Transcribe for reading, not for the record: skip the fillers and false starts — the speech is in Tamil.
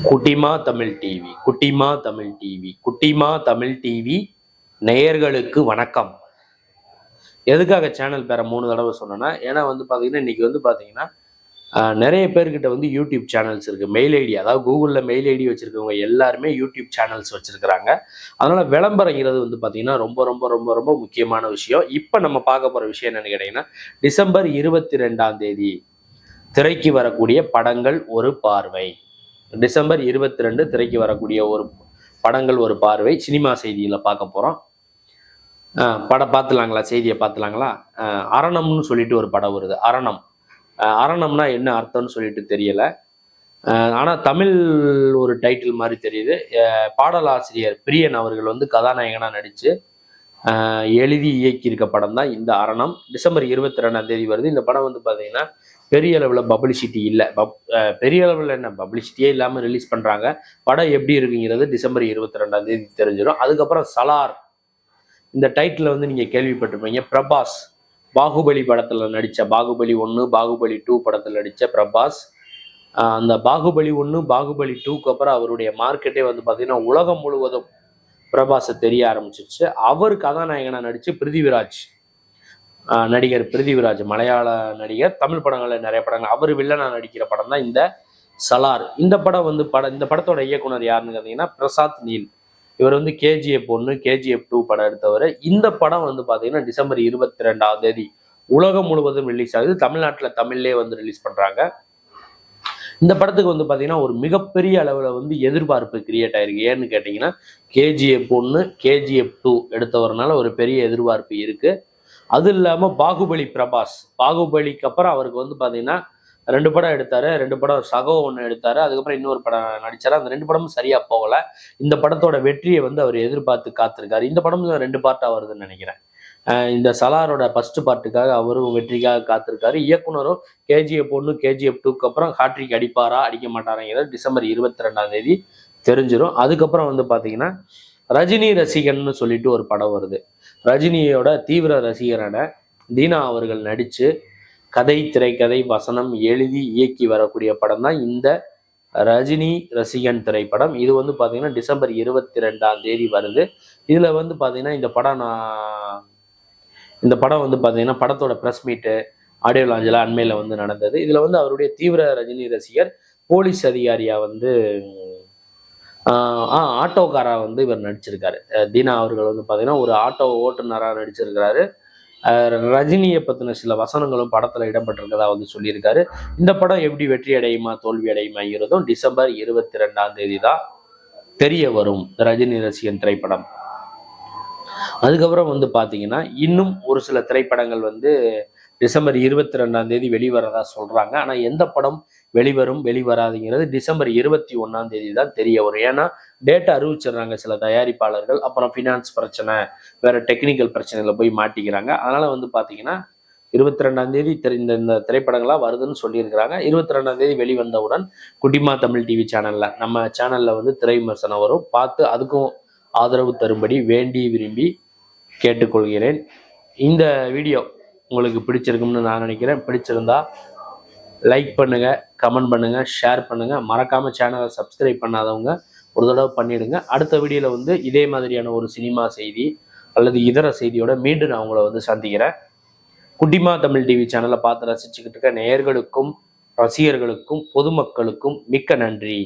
குட்டிமா தமிழ் டிவி நேயர்களுக்கு வணக்கம். எதுக்காக சேனல் பேரை 3 தடவை சொன்னேன்னா, ஏன்னா பார்த்தீங்கன்னா இன்னைக்கு பார்த்தீங்கன்னா நிறைய பேர்கிட்ட யூடியூப் சேனல்ஸ் இருக்கு. மெயில் ஐடி, அதாவது கூகுளில் மெயில் ஐடி வச்சிருக்கவங்க எல்லாருமே யூடியூப் சேனல்ஸ் வச்சிருக்கிறாங்க. அதனால விளம்பரங்கிறது பார்த்தீங்கன்னா ரொம்ப ரொம்ப ரொம்ப ரொம்ப முக்கியமான விஷயம். இப்போ நம்ம பார்க்க போற விஷயம் என்னன்னு கேட்டீங்கன்னா, டிசம்பர் 22ஆம் தேதி திரைக்கு வரக்கூடிய படங்கள் ஒரு பார்வை. டிசம்பர் 22 திரைக்கு வரக்கூடிய ஒரு படங்கள் ஒரு பார்வை சினிமா செய்தியில பார்க்க போறோம். படம் பார்த்துலாங்களா? செய்தியை பார்த்துலாங்களா? அரணம்னு சொல்லிட்டு ஒரு படம் வருது. அரணம்னா என்ன அர்த்தம்னு சொல்லிட்டு தெரியல. ஆனா தமிழ் ஒரு டைட்டில் மாதிரி தெரியுது. பாடலாசிரியர் பிரியன் அவர்கள் கதாநாயகனா நடிச்சு எழுதி இயக்கியிருக்க படம் தான் இந்த அரணம். டிசம்பர் 22ஆம் தேதி வருது. இந்த படம் பார்த்தீங்கன்னா பெரிய அளவில் பப்ளிசிட்டி இல்லை. பெரிய அளவில் என்ன பப்ளிசிட்டியே இல்லாமல் ரிலீஸ் பண்ணுறாங்க. படம் எப்படி இருக்குங்கிறது டிசம்பர் 22ஆம் தேதி தெரிஞ்சிடும். அதுக்கப்புறம் சலார், இந்த டைட்டில் நீங்கள் கேள்விப்பட்டிருப்பீங்க. பிரபாஸ் பாகுபலி படத்தில் நடித்த, பாகுபலி 1 பாகுபலி 2 படத்தில் நடித்த பிரபாஸ். அந்த பாகுபலி 1 பாகுபலி 2க்கு அப்புறம் அவருடைய மார்க்கெட்டே பார்த்தீங்கன்னா உலகம் முழுவதும் பிரபாஸை தெரிய ஆரம்பிச்சிருச்சு. அவர் கதாநாயகனா நடிச்சு நடிகர் பிருத்திவிராஜ், மலையாள நடிகர், தமிழ் படங்களில் நிறைய படங்கள், அவர் வில்லனா நடிக்கிற படம் தான் இந்த சலார். இந்த படம் இந்த படத்தோட இயக்குனர் யாருன்னு பார்த்தீங்கன்னா பிரசாத் நீல். இவர் KGF 1 KGF 2 படம் எடுத்தவர். இந்த படம் பார்த்தீங்கன்னா டிசம்பர் 22ஆம் தேதி உலகம் முழுவதும் ரிலீஸ் ஆகுது. தமிழ்நாட்டில் தமிழ்லேயே ரிலீஸ் பண்றாங்க. இந்த படத்துக்கு பார்த்தீங்கன்னா ஒரு மிகப்பெரிய அளவில் எதிர்பார்ப்பு கிரியேட் ஆயிருக்கு. ஏன்னு கேட்டிங்கன்னா KGF 1 KGF 2 எடுத்தவரனால ஒரு பெரிய எதிர்பார்ப்பு இருக்கு. அது இல்லாமல் பாகுபலி பிரபாஸ், பாகுபலிக்கு அப்புறம் அவருக்கு பார்த்தீங்கன்னா 2 படம் எடுத்தாரு. 2 படம் சகோ 1 எடுத்தாரு. அதுக்கப்புறம் இன்னொரு படம் நடிச்சாரு. அந்த 2 படமும் சரியா போகல. இந்த படத்தோட வெற்றியை அவர் எதிர்பார்த்து காத்திருக்காரு. இந்த படம் 2 பார்ட்டா வருதுன்னு நினைக்கிறேன். இந்த சலாரோட ஃபர்ஸ்ட் பார்ட்டுக்காக அவரும் வெற்றிக்காக காத்திருக்காரு. இயக்குனரும் KGF 1 KGF 2க்கு அப்புறம் ஹாட்ரிக் அடிப்பாரா அடிக்க மாட்டாராங்கிறது டிசம்பர் 22ஆம் தேதி தெரிஞ்சிடும். அதுக்கப்புறம் பார்த்தீங்கன்னா ரஜினி ரசிகன்னு சொல்லிட்டு ஒரு படம் வருது. ரஜினியோட தீவிர ரசிகரான தீனா அவர்கள் நடிச்சு கதை, திரைக்கதை, வசனம் எழுதி இயக்கி வரக்கூடிய படம் தான் இந்த ரஜினி ரசிகன் திரைப்படம். இது பார்த்தீங்கன்னா டிசம்பர் 22ஆம் தேதி வருது. இதுல பார்த்தீங்கன்னா இந்த படம் பார்த்தீங்கன்னா படத்தோட ப்ரெஸ் மீட்டு, ஆடியோ லான்ச்ல அண்மையில நடந்தது. இதுல அவருடைய தீவிர ரஜினி ரசிகர் போலீஸ் அதிகாரியா ஆட்டோக்காரா இவர் நடிச்சிருக்காரு. தீனா அவர்கள் பார்த்தீங்கன்னா ஒரு ஆட்டோ ஓட்டுநராக நடிச்சிருக்கிறாரு. ரஜினியை பற்றின சில வசனங்களும் படத்தில் இடம்பெற்றிருக்கதா சொல்லியிருக்காரு. இந்த படம் எப்படி வெற்றி அடையுமா தோல்வி அடையுமாங்கிறதும் டிசம்பர் 22ஆம் தேதி தான் தெரிய வரும். ரஜினி ரசிகன் திரைப்படம். அதுக்கப்புறம் பார்த்தீங்கன்னா இன்னும் ஒரு சில திரைப்படங்கள் டிசம்பர் 22ஆம் தேதி வெளிவரதா சொல்றாங்க. ஆனா எந்த படம் வெளிவராதுங்கிறது டிசம்பர் 21ஆம் தேதி தான் தெரிய வரும். ஏன்னா டேட்டா அறிவிச்சிடுறாங்க சில தயாரிப்பாளர்கள். அப்புறம் ஃபினான்ஸ் பிரச்சனை, வேற டெக்னிக்கல் பிரச்சனைகளை போய் மாட்டிக்கிறாங்க. அதனால பார்த்தீங்கன்னா 22ஆம் தேதி இந்த திரைப்படங்களா வருதுன்னு சொல்லியிருக்கிறாங்க. 22ஆம் தேதி வெளிவந்தவுடன் குட்டிமா தமிழ் டிவி சேனல்ல, நம்ம சேனல்ல திரை விமர்சனம் வரும். பார்த்து அதுக்கும் ஆதரவு தரும்படி வேண்டி விரும்பி கேட்டுக்கொள்கிறேன். இந்த வீடியோ உங்களுக்கு பிடிச்சிருக்கும்னு நான் நினைக்கிறேன். பிடிச்சிருந்தா லைக் பண்ணுங்க, கமெண்ட் பண்ணுங்க, ஷேர் பண்ணுங்க. மறக்காம சேனலை சப்ஸ்கிரைப் பண்ணாதவங்க ஒரு தடவை பண்ணிடுங்க. அடுத்த வீடியோல இதே மாதிரியான ஒரு சினிமா செய்தி அல்லது இதர செய்தியோட மீண்டும் நான் உங்களை சந்திக்கிறேன். குட்டிமா தமிழ் டிவி சேனலை பார்த்து ரசிச்சுக்கிட்டு இருக்க நேயர்களுக்கும் ரசிகர்களுக்கும் பொதுமக்களுக்கும் மிக்க நன்றி.